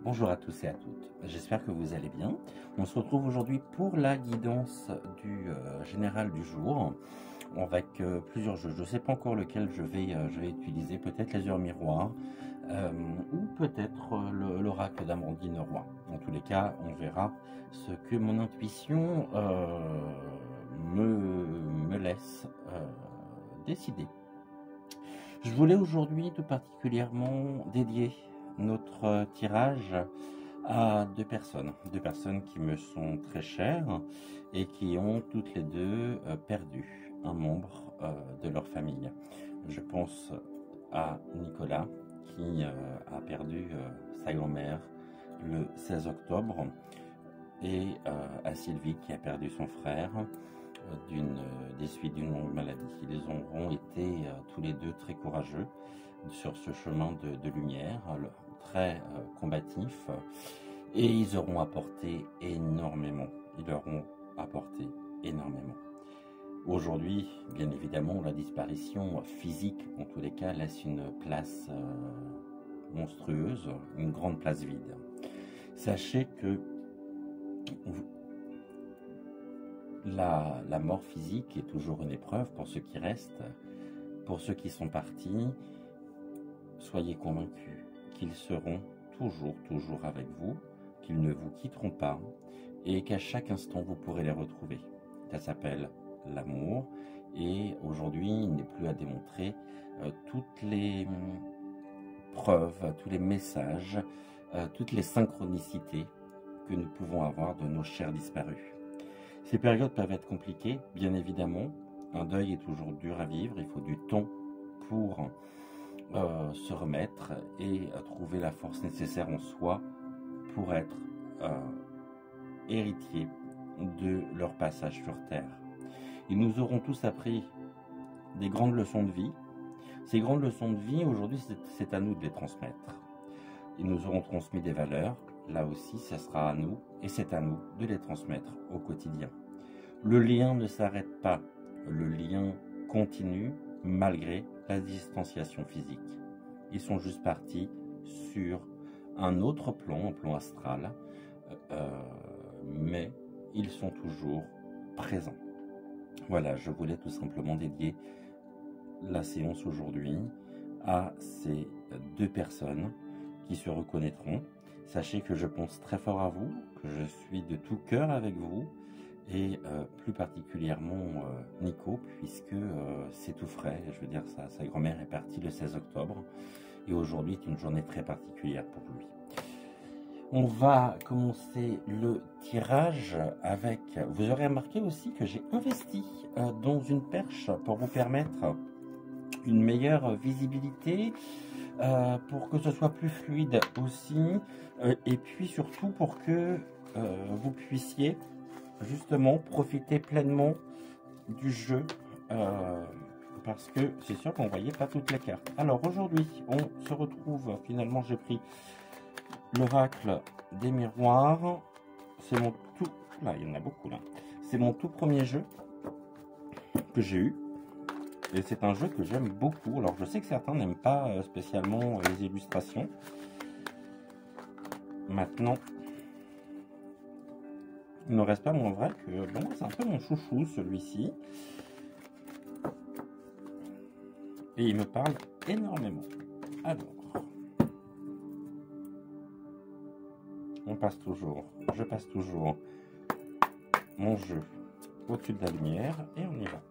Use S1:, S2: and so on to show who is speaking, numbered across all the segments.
S1: Bonjour à tous et à toutes, j'espère que vous allez bien. On se retrouve aujourd'hui pour la guidance du général du jour, avec plusieurs jeux. Je ne sais pas encore lequel je vais utiliser, peut-être les heures miroirs, ou peut-être l'oracle d'Amandine Roy. En tous les cas, on verra ce que mon intuition me laisse décider. Je voulais aujourd'hui tout particulièrement dédier notre tirage à deux personnes qui me sont très chères et qui ont toutes les deux perdu un membre de leur famille. Je pense à Nicolas qui a perdu sa grand-mère le 16 octobre et à Sylvie qui a perdu son frère des suites d'une longue maladie. Ils auront été tous les deux très courageux sur ce chemin de lumière, très combatif, et ils auront apporté énormément. Ils leur ont apporté énormément. Aujourd'hui, bien évidemment, la disparition physique, en tous les cas, laisse une place monstrueuse, une grande place vide. Sachez que la mort physique est toujours une épreuve pour ceux qui restent. Pour ceux qui sont partis, soyez convaincus qu'ils seront toujours avec vous, qu'ils ne vous quitteront pas et qu'à chaque instant vous pourrez les retrouver. Ça s'appelle l'amour et aujourd'hui il n'est plus à démontrer toutes les preuves, tous les messages, toutes les synchronicités que nous pouvons avoir de nos chers disparus. Ces périodes peuvent être compliquées, bien évidemment. Un deuil est toujours dur à vivre, il faut du temps pour se remettre et trouver la force nécessaire en soi pour être héritier de leur passage sur Terre. Ils nous auront tous appris des grandes leçons de vie. Ces grandes leçons de vie, aujourd'hui, c'est à nous de les transmettre. Ils nous auront transmis des valeurs. Là aussi, ce sera à nous et c'est à nous de les transmettre au quotidien. Le lien ne s'arrête pas. Le lien continue malgré la distanciation physique. Ils sont juste partis sur un autre plan, un plan astral, mais ils sont toujours présents. Voilà, je voulais tout simplement dédier la séance aujourd'hui à ces deux personnes qui se reconnaîtront. Sachez que je pense très fort à vous, que je suis de tout cœur avec vous, et plus particulièrement Nico, puisque c'est tout frais. Je veux dire, sa grand-mère est partie le 16 octobre, et aujourd'hui est une journée très particulière pour lui. On va commencer le tirage avec... Vous aurez remarqué aussi que j'ai investi dans une perche pour vous permettre une meilleure visibilité, pour que ce soit plus fluide aussi, et puis surtout pour que vous puissiez justement profiter pleinement du jeu, parce que c'est sûr qu'on ne voyait pas toutes les cartes. Alors aujourd'hui, on se retrouve, finalement j'ai pris l'oracle des miroirs. C'est mon tout... Là, il y en a beaucoup là. C'est mon tout premier jeu que j'ai eu. Et c'est un jeu que j'aime beaucoup. Alors je sais que certains n'aiment pas spécialement les illustrations. Maintenant, il ne reste pas moins vrai que bon, c'est un peu mon chouchou celui-ci. Et il me parle énormément. Alors, je passe toujours mon jeu au-dessus de la lumière et on y va.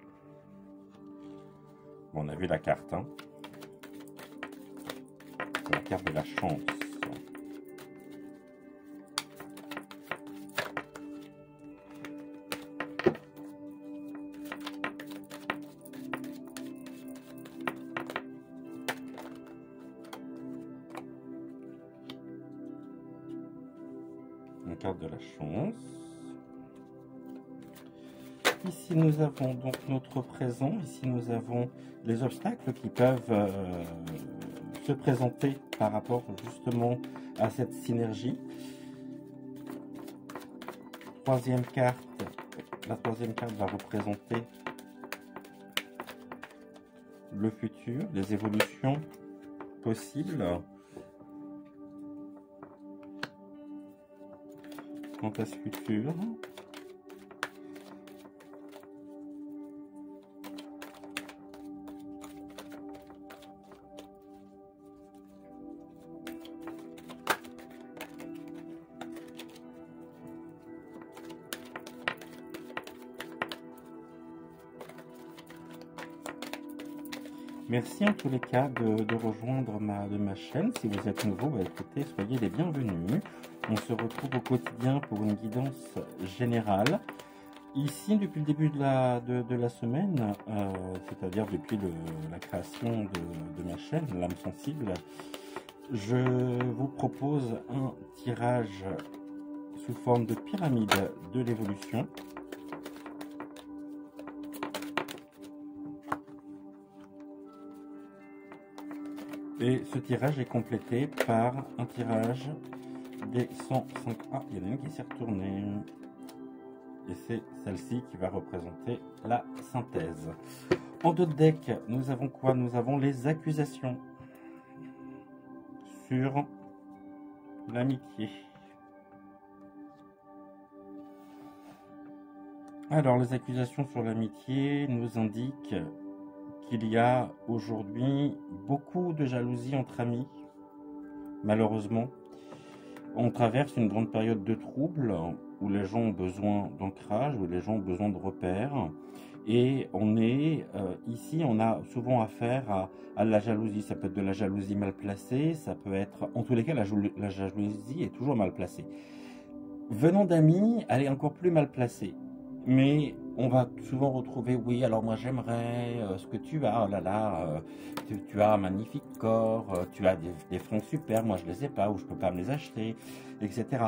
S1: Bon, on a vu la carte, hein. C'est la carte de la chance. Une carte de la chance. Ici nous avons donc notre présent. Ici nous avons les obstacles qui peuvent se présenter par rapport justement à cette synergie. Troisième carte. La troisième carte va représenter le futur, les évolutions possibles. quant à ce futur. Merci en tous les cas de rejoindre ma chaîne. Si vous êtes nouveau, bah écoutez, soyez les bienvenus. On se retrouve au quotidien pour une guidance générale. Ici, depuis le début de la semaine, c'est-à-dire depuis la création de ma chaîne, l'âme sensible, je vous propose un tirage sous forme de pyramide de l'évolution. Et ce tirage est complété par un tirage des 105. Ah, il y en a une qui s'est retournée. Et c'est celle-ci qui va représenter la synthèse. En dos de deck, nous avons quoi? Nous avons les accusations sur l'amitié. Alors, les accusations sur l'amitié nous indiquent qu'il y a aujourd'hui beaucoup de jalousie entre amis. Malheureusement, on traverse une grande période de troubles où les gens ont besoin d'ancrage, où les gens ont besoin de repères. Et on est ici, on a souvent affaire à la jalousie. Ça peut être de la jalousie mal placée, ça peut être, en tous les cas, la jalousie est toujours mal placée. Venant d'amis, elle est encore plus mal placée. Mais on va souvent retrouver, oui, alors moi j'aimerais ce que tu as, oh là là, tu as un magnifique corps, tu as des fringues super, moi je les ai pas, ou je peux pas me les acheter, etc.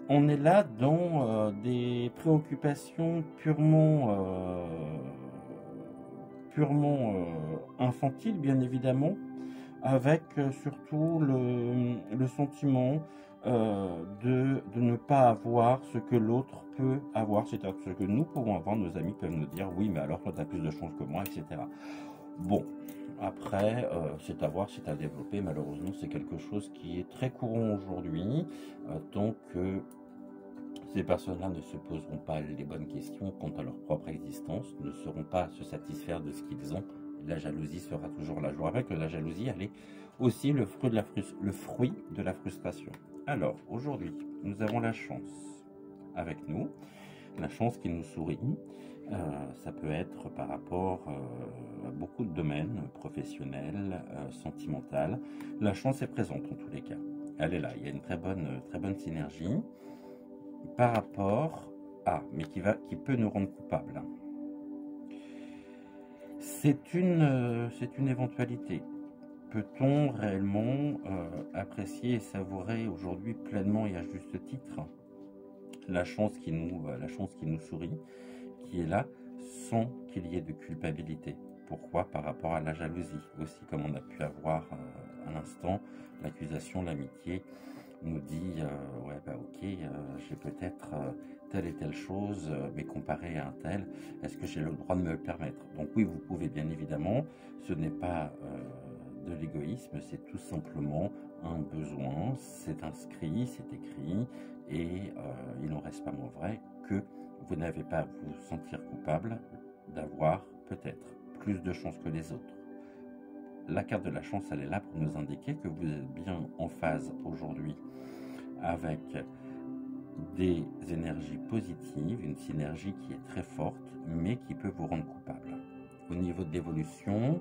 S1: On est là dans des préoccupations purement infantiles, bien évidemment, avec surtout le sentiment de ne pas avoir ce que l'autre peut avoir, c'est-à-dire ce que nous pouvons avoir, nos amis peuvent nous dire, oui, mais alors toi, tu as plus de chance que moi, etc. Bon, après, c'est à voir, c'est à développer, malheureusement, c'est quelque chose qui est très courant aujourd'hui, tant que ces personnes-là ne se poseront pas les bonnes questions quant à leur propre existence, ne sauront pas se satisfaire de ce qu'ils ont, la jalousie sera toujours là. Je vous rappelle que la jalousie, elle est aussi le fruit de la frustration. Alors, aujourd'hui, nous avons la chance avec nous, la chance qui nous sourit. Ça peut être par rapport à beaucoup de domaines, professionnels, sentimental. La chance est présente en tous les cas. Elle est là, il y a une très bonne synergie par rapport à, mais qui peut nous rendre coupables. C'est une éventualité. Peut-on réellement apprécier et savourer aujourd'hui pleinement et à juste titre la chance qui nous sourit, qui est là, sans qu'il y ait de culpabilité? Pourquoi? Par rapport à la jalousie aussi, comme on a pu avoir à l'instant, l'accusation, l'amitié nous dit ouais bah ok, j'ai peut-être telle et telle chose, mais comparé à un tel, est-ce que j'ai le droit de me le permettre? Donc oui, vous pouvez bien évidemment, ce n'est pas de l'égoïsme, c'est tout simplement un besoin, c'est inscrit, c'est écrit, et il n'en reste pas moins vrai que vous n'avez pas à vous sentir coupable d'avoir peut-être plus de chance que les autres. La carte de la chance, elle est là pour nous indiquer que vous êtes bien en phase aujourd'hui avec des énergies positives, une synergie qui est très forte, mais qui peut vous rendre coupable. Au niveau de l'évolution,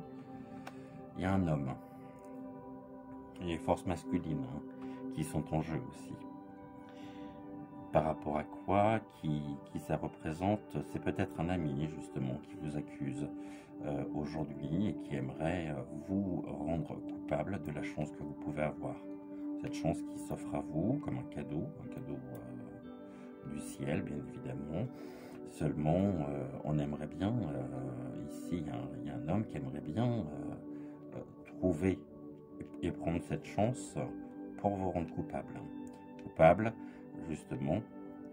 S1: il y a un homme. Il y a les forces masculines qui sont en jeu aussi. Par rapport à quoi, qui ça représente? C'est peut-être un ami justement qui vous accuse aujourd'hui et qui aimerait vous rendre coupable de la chance que vous pouvez avoir. Cette chance qui s'offre à vous comme un cadeau du ciel, bien évidemment. Seulement, on aimerait bien, ici, il y a un homme qui aimerait bien trouver et prendre cette chance pour vous rendre coupable. Coupable, justement,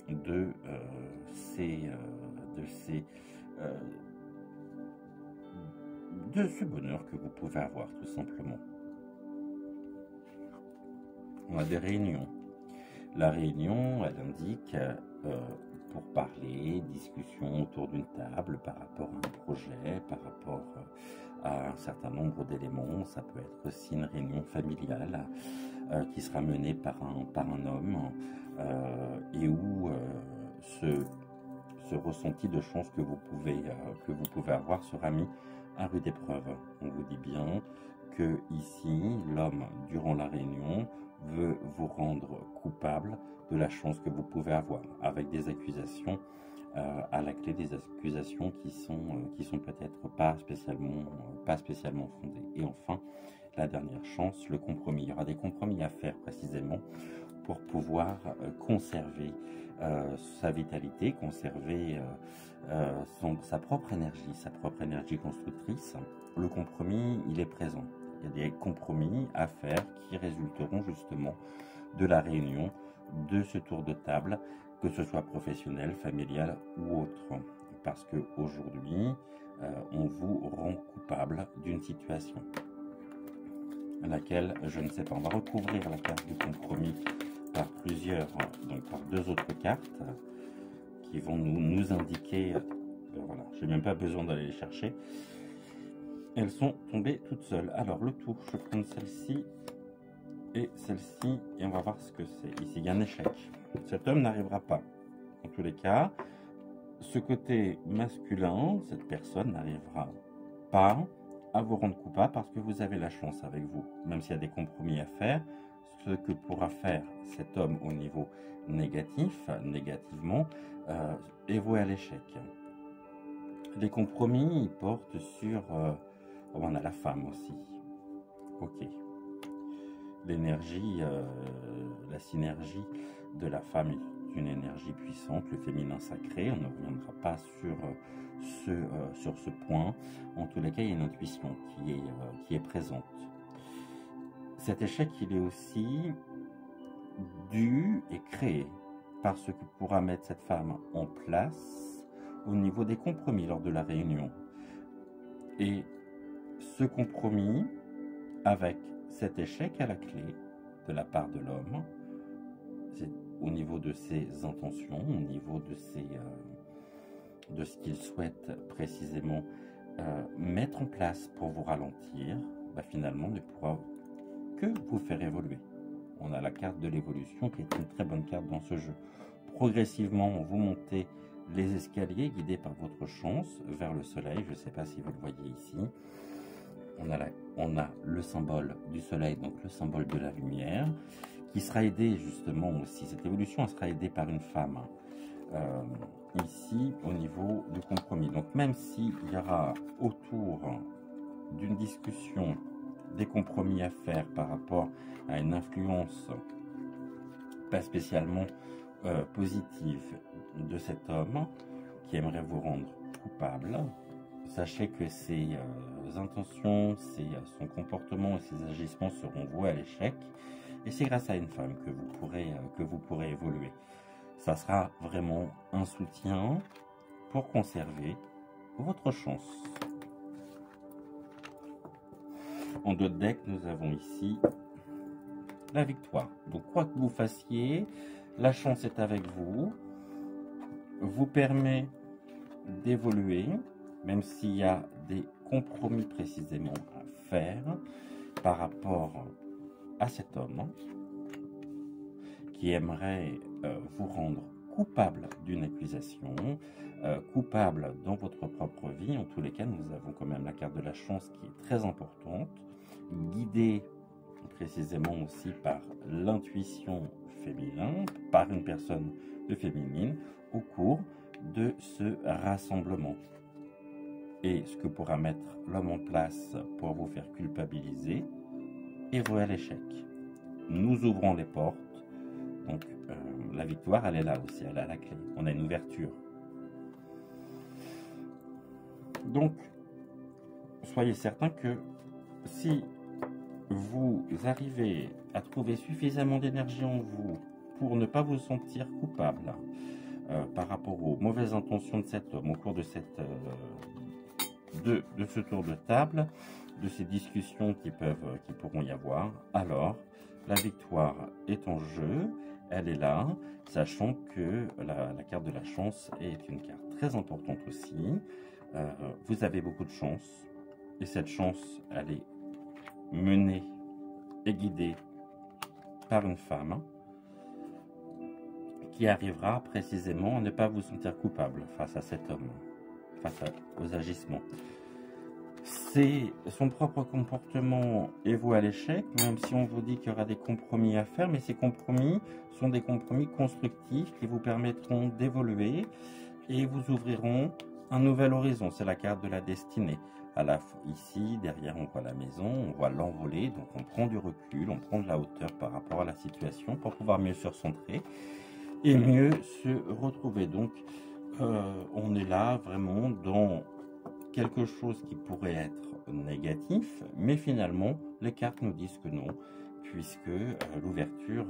S1: de ce bonheur que vous pouvez avoir, tout simplement. On a des réunions. La réunion, elle indique pour parler, discussion autour d'une table par rapport à un projet, par rapport à un certain nombre d'éléments. Ça peut être aussi une réunion familiale qui sera menée par un homme et où ce ressenti de chance que vous pouvez avoir sera mis à rude épreuve. On vous dit bien que ici, l'homme, durant la réunion, veut vous rendre coupable de la chance que vous pouvez avoir, avec des accusations à la clé, des accusations qui sont peut-être pas spécialement fondées. Et enfin, la dernière chance, le compromis. Il y aura des compromis à faire précisément pour pouvoir conserver sa vitalité, conserver sa propre énergie constructrice. Le compromis, il est présent. Il y a des compromis à faire qui résulteront justement de la réunion, de ce tour de table, que ce soit professionnel, familial ou autre. Parce qu'aujourd'hui, on vous rend coupable d'une situation laquelle je ne sais pas. On va recouvrir la carte du compromis par par deux autres cartes qui vont nous indiquer, voilà, je n'ai même pas besoin d'aller les chercher. Elles sont tombées toutes seules. Alors le tout, je prends celle-ci et celle-ci et on va voir ce que c'est. Ici, il y a un échec. Cet homme n'arrivera pas. En tous les cas, ce côté masculin, cette personne n'arrivera pas à vous rendre coupable parce que vous avez la chance avec vous. Même s'il y a des compromis à faire, ce que pourra faire cet homme au niveau négativement, est voué à l'échec. Les compromis, ils portent sur... on a la femme aussi. Ok. L'énergie, la synergie de la femme est une énergie puissante, le féminin sacré. On ne reviendra pas sur ce point. En tous les cas, il y a une intuition qui est présente. Cet échec, il est aussi dû et créé par ce que pourra mettre cette femme en place au niveau des compromis lors de la réunion. Et ce compromis, avec cet échec à la clé de la part de l'homme, c'est au niveau de ses intentions, au niveau de ce qu'il souhaite précisément mettre en place pour vous ralentir, finalement ne pourra que vous faire évoluer. On a la carte de l'évolution qui est une très bonne carte dans ce jeu. Progressivement, vous montez les escaliers guidés par votre chance vers le soleil. Je ne sais pas si vous le voyez ici. On a le symbole du soleil, donc le symbole de la lumière, qui sera aidé justement aussi. Cette évolution elle sera aidée par une femme. Ici, au niveau du compromis. Donc même s'il y aura autour d'une discussion des compromis à faire par rapport à une influence pas spécialement positive de cet homme qui aimerait vous rendre coupable, sachez que ses intentions, son comportement et ses agissements seront voués à l'échec, et c'est grâce à une femme que vous pourrez évoluer. Ça sera vraiment un soutien pour conserver votre chance. En deux decks, nous avons ici la victoire. Donc, quoi que vous fassiez, la chance est avec vous, vous permet d'évoluer, même s'il y a des compromis précisément à faire par rapport à cet homme qui aimerait vous rendre coupable d'une accusation, coupable dans votre propre vie. En tous les cas, nous avons quand même la carte de la chance qui est très importante, guidée précisément aussi par l'intuition féminine, par une personne de féminine au cours de ce rassemblement. Et ce que pourra mettre l'homme en place pour vous faire culpabiliser est voué à l'échec. Nous ouvrons les portes. Donc la victoire, elle est là aussi, elle est à la clé. On a une ouverture. Donc, soyez certain que si vous arrivez à trouver suffisamment d'énergie en vous pour ne pas vous sentir coupable par rapport aux mauvaises intentions de cet homme au cours de ce tour de table, de ces discussions qui pourront y avoir, alors La victoire est en jeu, elle est là, sachant que la carte de la chance est une carte très importante aussi. Vous avez beaucoup de chance, et cette chance, elle est menée et guidée par une femme qui arrivera précisément à ne pas vous sentir coupable face à cet homme, face aux agissements. C'est son propre comportement et vous à l'échec, même si on vous dit qu'il y aura des compromis à faire, mais ces compromis sont des compromis constructifs qui vous permettront d'évoluer et vous ouvriront un nouvel horizon. C'est la carte de la destinée. Ici, derrière, on voit la maison, on voit l'envolée, donc on prend du recul, on prend de la hauteur par rapport à la situation pour pouvoir mieux se recentrer et mieux se retrouver. Donc, on est là vraiment dans quelque chose qui pourrait être négatif, mais finalement, les cartes nous disent que non, puisque l'ouverture,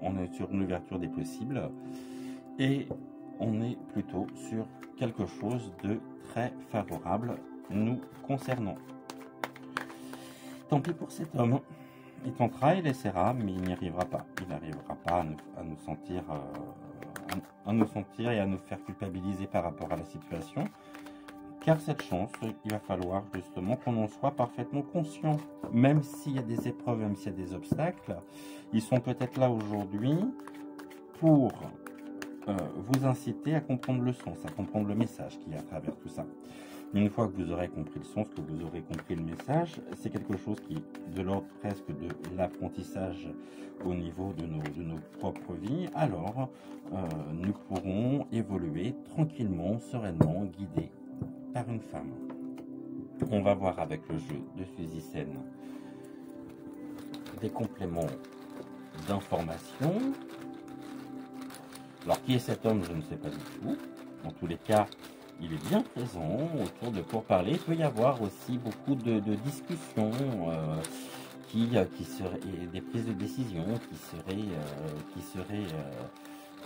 S1: on est sur une ouverture des possibles, et on est plutôt sur quelque chose de très favorable nous concernant. Tant pis pour cet homme, il tentera, il essaiera, mais il n'y arrivera pas. Il n'arrivera pas à nous sentir et à nous faire culpabiliser par rapport à la situation. Car cette chance, il va falloir justement qu'on en soit parfaitement conscient. Même s'il y a des épreuves, même s'il y a des obstacles, ils sont peut-être là aujourd'hui pour vous inciter à comprendre le sens, à comprendre le message qu'il y a à travers tout ça. Une fois que vous aurez compris le sens, que vous aurez compris le message, c'est quelque chose qui est de l'ordre presque de l'apprentissage au niveau de nos propres vies. Alors, nous pourrons évoluer tranquillement, sereinement, guidés par une femme. On va voir avec le jeu de Suzy-Sen des compléments d'informations. Alors, qui est cet homme? Je ne sais pas du tout. En tous les cas, il est bien présent autour de pourparlers. Il peut y avoir aussi beaucoup de discussions qui seraient, et des prises de décision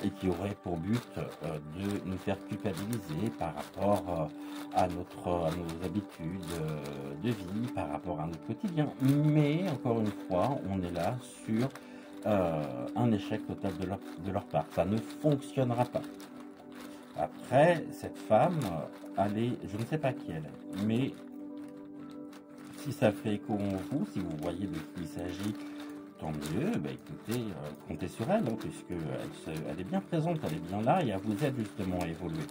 S1: et qui auraient pour but de nous faire culpabiliser par rapport à nos habitudes de vie, par rapport à notre quotidien. Mais, encore une fois, on est là sur un échec total de leur part. Ça ne fonctionnera pas. Après, cette femme, je ne sais pas qui elle est, mais si ça fait écho en vous, si vous voyez de qui il s'agit, tant mieux. Bah, écoutez, comptez sur elle, hein, puisque elle est bien présente, elle est bien là, et elle vous aide justement à évoluer.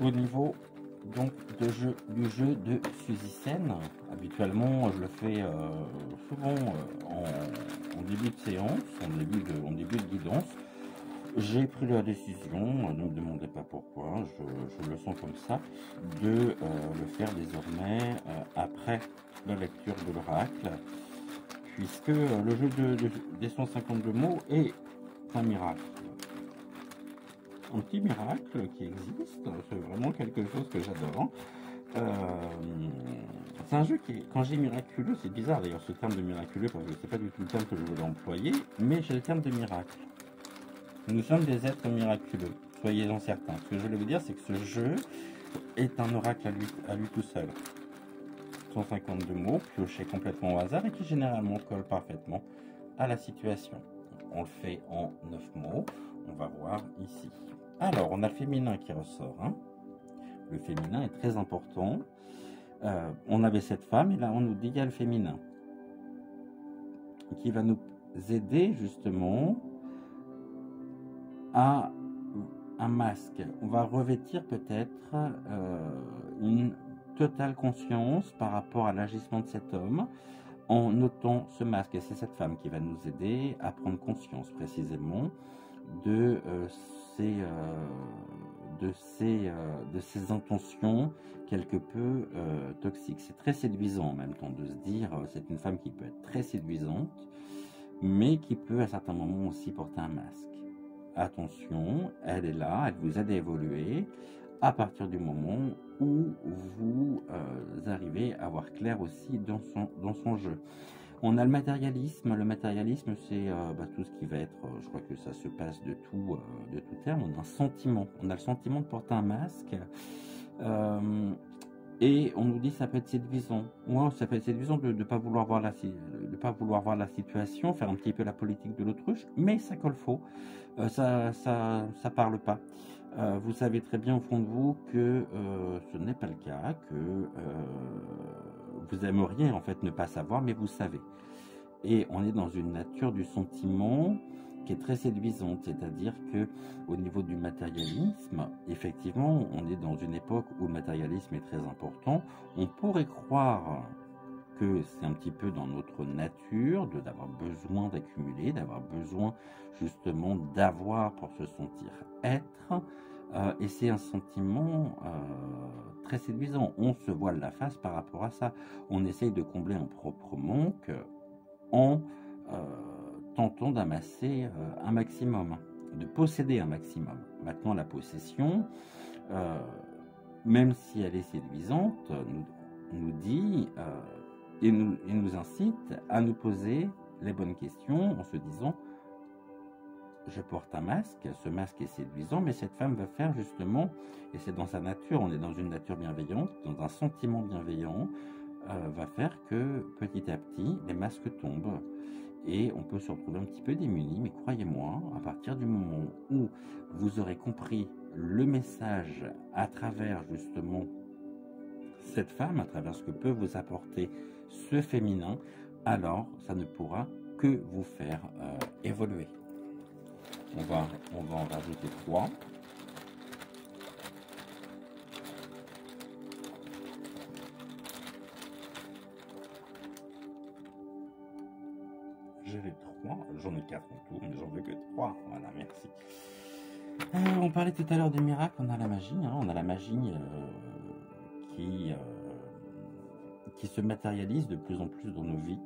S1: Au niveau donc du jeu de Suzy-Sen, habituellement je le fais souvent en début de séance, en début de guidance. J'ai pris la décision, ne me demandez pas pourquoi, je le sens comme ça, de le faire désormais après la lecture de l'oracle, puisque le jeu des 152 mots est un miracle. Un petit miracle qui existe, c'est vraiment quelque chose que j'adore. C'est un jeu qui, quand j'ai miraculeux, c'est bizarre d'ailleurs ce terme de miraculeux, parce que c'est pas du tout le terme que je voulais employer, mais j'ai le terme de miracle. Nous sommes des êtres miraculeux, soyez-en certains. Ce que je voulais vous dire, c'est que ce jeu est un oracle à lui tout seul. 152 mots, piochés complètement au hasard et qui généralement collent parfaitement à la situation. On le fait en 9 mots, on va voir ici. Alors, on a le féminin qui ressort. Hein. Le féminin est très important. On avait cette femme et là on nous dit qu'il y a le féminin qui va nous aider justement à un masque. On va revêtir peut-être une totale conscience par rapport à l'agissement de cet homme en notant ce masque. Et c'est cette femme qui va nous aider à prendre conscience précisément de ces intentions quelque peu toxiques. C'est très séduisant en même temps de se dire, c'est une femme qui peut être très séduisante, mais qui peut à certains moments aussi porter un masque. Attention, elle est là, elle vous aide à évoluer à partir du moment où vous arrivez à voir clair aussi dans son jeu. On a le matérialisme. Le matérialisme, c'est tout ce qui va être, je crois que ça se passe de tout terme. On a un sentiment. On a le sentiment de porter un masque. Et on nous dit ça peut être séduisant. Ouais, ça peut être séduisant de ne pas vouloir voir la situation, faire un petit peu la politique de l'autruche, mais ça colle faux. Ça parle pas. Vous savez très bien au fond de vous que ce n'est pas le cas, que vous aimeriez en fait ne pas savoir, mais vous savez. Et on est dans une nature du sentiment qui est très séduisante, c'est-à-dire que au niveau du matérialisme, effectivement, on est dans une époque où le matérialisme est très important. On pourrait croire que c'est un petit peu dans notre nature d'avoir besoin d'accumuler, d'avoir besoin justement d'avoir pour se sentir être. Et c'est un sentiment très séduisant. On se voile la face par rapport à ça. On essaye de combler un propre manque en tentant d'amasser un maximum, de posséder un maximum. Maintenant, la possession, même si elle est séduisante, nous dit et nous incite à nous poser les bonnes questions en se disant je porte un masque, ce masque est séduisant, mais cette femme va faire justement, et c'est dans sa nature, on est dans une nature bienveillante, dans un sentiment bienveillant, va faire que petit à petit, les masques tombent et on peut se retrouver un petit peu démuni, mais croyez-moi, à partir du moment où vous aurez compris le message à travers justement cette femme, à travers ce que peut vous apporter ce féminin, alors ça ne pourra que vous faire évoluer. On va en rajouter 3. J'ai les 3, j'en ai 4 en tout, mais j'en veux que 3. Voilà, merci. On parlait tout à l'heure des miracles, on a la magie, hein, on a la magie qui se matérialise de plus en plus dans nos vies.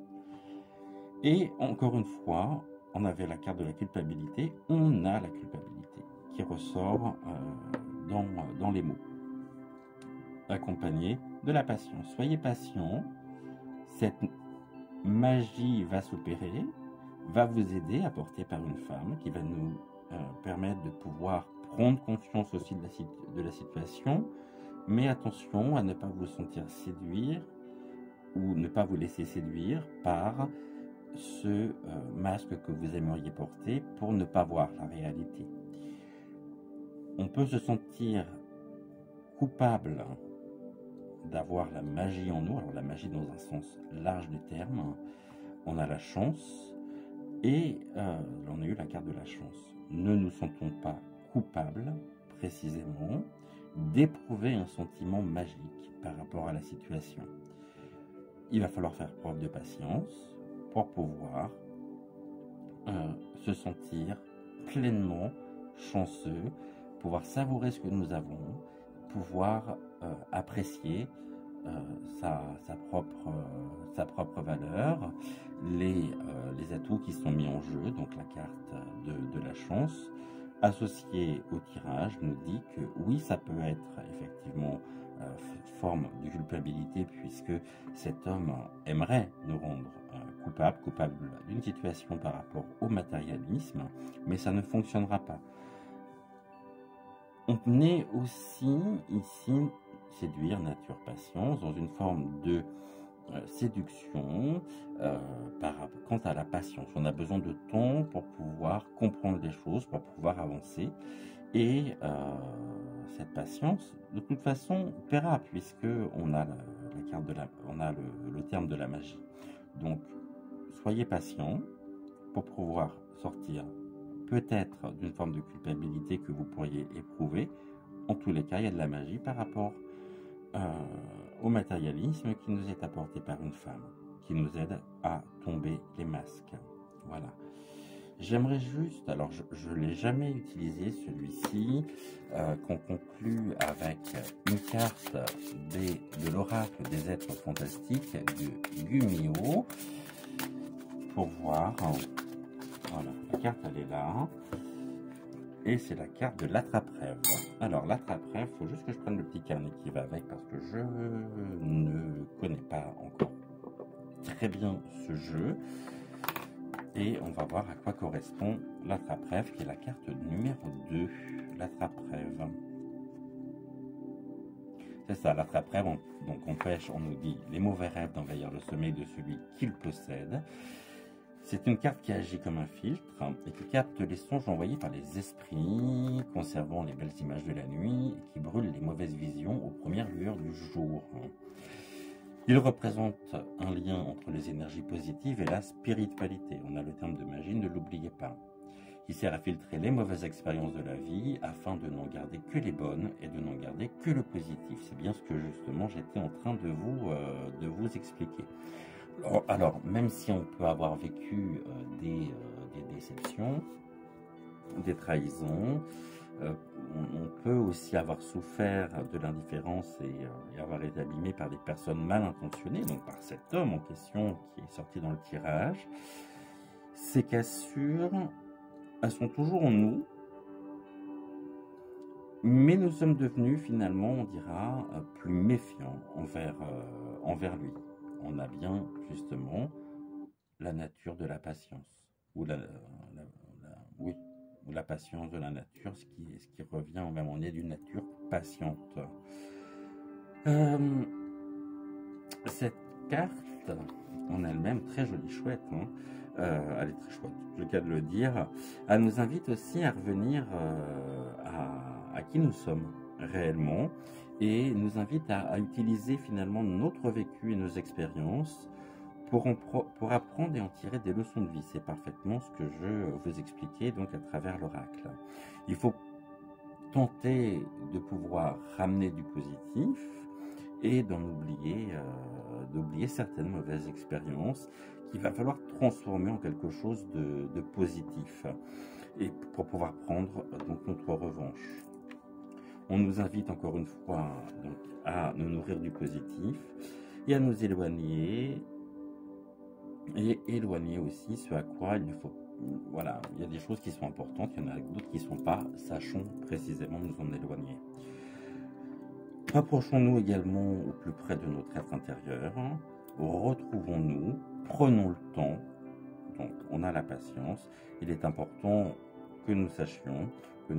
S1: Et encore une fois, on avait la carte de la culpabilité, on a la culpabilité qui ressort dans les mots, accompagné de la patience. Soyez patient, cette magie va s'opérer, va vous aider, apportée par une femme qui va nous permettre de pouvoir prendre conscience aussi de la situation, mais attention à ne pas vous sentir séduire ou ne pas vous laisser séduire par ce masque que vous aimeriez porter pour ne pas voir la réalité. On peut se sentir coupable d'avoir la magie en nous, alors la magie dans un sens large du terme, on a la chance et on a eu la carte de la chance. Ne nous sentons pas coupables précisément d'éprouver un sentiment magique par rapport à la situation. Il va falloir faire preuve de patience pour pouvoir se sentir pleinement chanceux, pouvoir savourer ce que nous avons, pouvoir apprécier sa propre valeur, les atouts qui sont mis en jeu, donc la carte de la chance, associée au tirage, nous dit que oui, ça peut être effectivement forme de culpabilité puisque cet homme aimerait nous rendre coupable d'une situation par rapport au matérialisme, mais ça ne fonctionnera pas. On est aussi ici séduire nature patience dans une forme de séduction quant à la patience. On a besoin de temps pour pouvoir comprendre les choses, pour pouvoir avancer. Et cette patience, de toute façon, paiera puisque on a la carte on a le terme de la magie. Donc, soyez patient pour pouvoir sortir peut-être d'une forme de culpabilité que vous pourriez éprouver. En tous les cas, il y a de la magie par rapport au matérialisme qui nous est apporté par une femme, qui nous aide à tomber les masques. Voilà. J'aimerais juste, alors je ne l'ai jamais utilisé celui-ci, qu'on conclut avec une carte de l'oracle des êtres fantastiques de Gumio pour voir. Voilà, la carte elle est là. Et c'est la carte de l'attrape-rêve. Alors l'attrape-rêve, il faut juste que je prenne le petit carnet qui va avec parce que je ne connais pas encore très bien ce jeu. Et on va voir à quoi correspond l'attrape-rêve, qui est la carte numéro 2, l'attrape-rêve. C'est ça, l'attrape-rêve, donc on nous dit les mauvais rêves d'envahir le sommeil de celui qui le possède. C'est une carte qui agit comme un filtre et qui capte les songes envoyés par les esprits, conservant les belles images de la nuit et qui brûle les mauvaises visions aux premières lueurs du jour. Il représente un lien entre les énergies positives et la spiritualité. On a le terme de magie, ne l'oubliez pas. Il sert à filtrer les mauvaises expériences de la vie afin de n'en garder que les bonnes et de n'en garder que le positif. C'est bien ce que justement j'étais en train de vous expliquer. Alors, même si on peut avoir vécu des déceptions, des trahisons, on peut aussi avoir souffert de l'indifférence et avoir été abîmé par des personnes mal intentionnées, donc par cet homme en question qui est sorti dans le tirage. Ces cassures, elles sont toujours en nous, mais nous sommes devenus finalement, on dira, plus méfiants envers lui. On a bien justement la nature de la patience, ou la patience de la nature, ce qui revient au même, on est d'une nature patiente. Cette carte en elle-même, très jolie, chouette, hein, elle est très chouette, j'ai le cas de le dire, elle nous invite aussi à revenir à qui nous sommes réellement, et nous invite à utiliser finalement notre vécu et nos expériences pour apprendre et en tirer des leçons de vie. C'est parfaitement ce que je vous expliquais donc à travers l'oracle. Il faut tenter de pouvoir ramener du positif et d'oublier certaines mauvaises expériences qu'il va falloir transformer en quelque chose de positif et pour pouvoir prendre donc notre revanche. On nous invite encore une fois donc, à nous nourrir du positif et à nous éloigner et éloigner aussi ce à quoi il ne faut. Voilà, il y a des choses qui sont importantes, il y en a d'autres qui ne sont pas. Sachons précisément nous en éloigner. Rapprochons-nous également au plus près de notre être intérieur. Retrouvons-nous, prenons le temps. Donc, on a la patience. Il est important que nous sachions que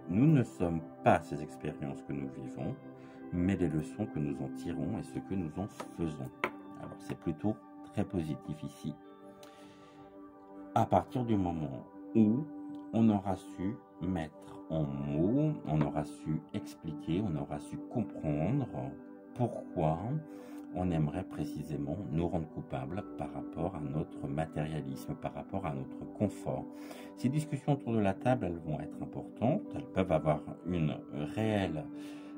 S1: nous ne sommes pas ces expériences que nous vivons, mais les leçons que nous en tirons et ce que nous en faisons. Alors, c'est plutôt très positif ici. À partir du moment où on aura su mettre en mots, on aura su expliquer, on aura su comprendre pourquoi on aimerait précisément nous rendre coupables par rapport à notre matérialisme, par rapport à notre confort. Ces discussions autour de la table, elles vont être importantes, elles peuvent avoir une réelle...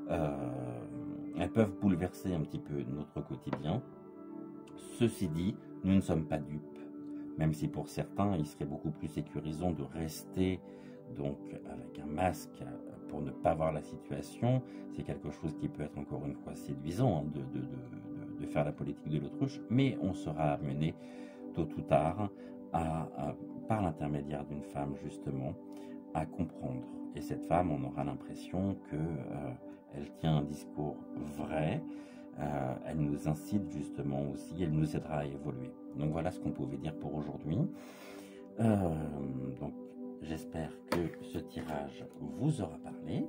S1: elles peuvent bouleverser un petit peu notre quotidien. Ceci dit, nous ne sommes pas dupes. Même si pour certains, il serait beaucoup plus sécurisant de rester donc avec un masque pour ne pas voir la situation. C'est quelque chose qui peut être encore une fois séduisant hein, de faire la politique de l'autruche, mais on sera amené tôt ou tard par l'intermédiaire d'une femme justement à comprendre. Et cette femme, on aura l'impression que elle tient un discours vrai. Elle nous incite justement aussi, elle nous aidera à évoluer. Donc voilà ce qu'on pouvait dire pour aujourd'hui. Donc j'espère que ce tirage vous aura parlé.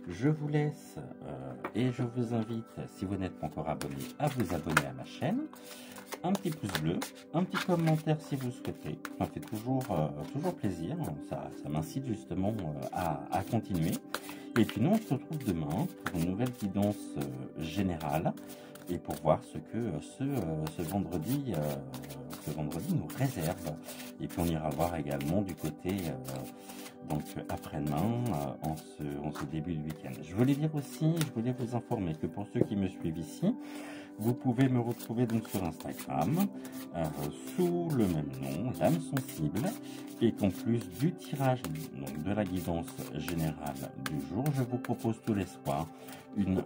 S1: Je vous laisse et je vous invite, si vous n'êtes pas encore abonné, à vous abonner à ma chaîne. Un petit pouce bleu, un petit commentaire si vous souhaitez. Ça fait toujours plaisir. Ça m'incite justement à continuer. Et puis nous, on se retrouve demain pour une nouvelle guidance générale et pour voir ce que ce vendredi nous réserve. Et puis on ira voir également du côté donc après-demain en ce début de week-end. Je voulais dire aussi, je voulais vous informer que pour ceux qui me suivent ici, vous pouvez me retrouver donc sur Instagram sous le même nom, l'âme sensible, et qu'en plus du tirage donc de la guidance générale du jour, je vous propose tous les soirs une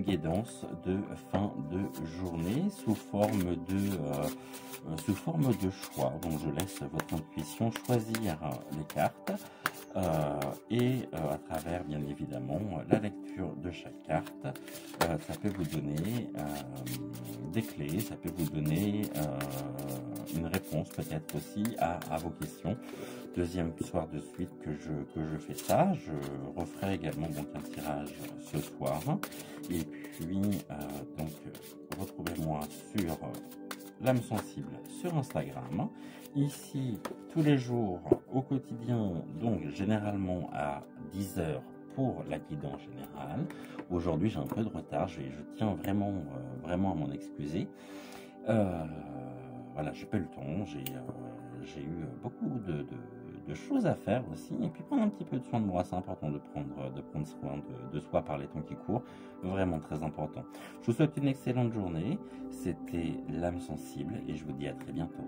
S1: guidance de fin de journée sous forme de choix. Donc je laisse votre intuition choisir les cartes et à travers bien évidemment la lecture de chaque carte, ça peut vous donner des clés, ça peut vous donner une réponse peut-être aussi à vos questions. Deuxième soir de suite que je fais ça. Je referai également donc un tirage ce soir. Et puis, donc, retrouvez-moi sur l'âme sensible sur Instagram. Ici, tous les jours, au quotidien, donc généralement à 10 h pour la guidance générale. Aujourd'hui, j'ai un peu de retard, je tiens vraiment, vraiment à m'en excuser. Voilà, j'ai pas eu le temps, j'ai eu beaucoup de choses à faire aussi, et puis prendre un petit peu de soin de moi, c'est important de prendre soin de soi par les temps qui courent, vraiment très important. Je vous souhaite une excellente journée, c'était l'âme sensible, et je vous dis à très bientôt.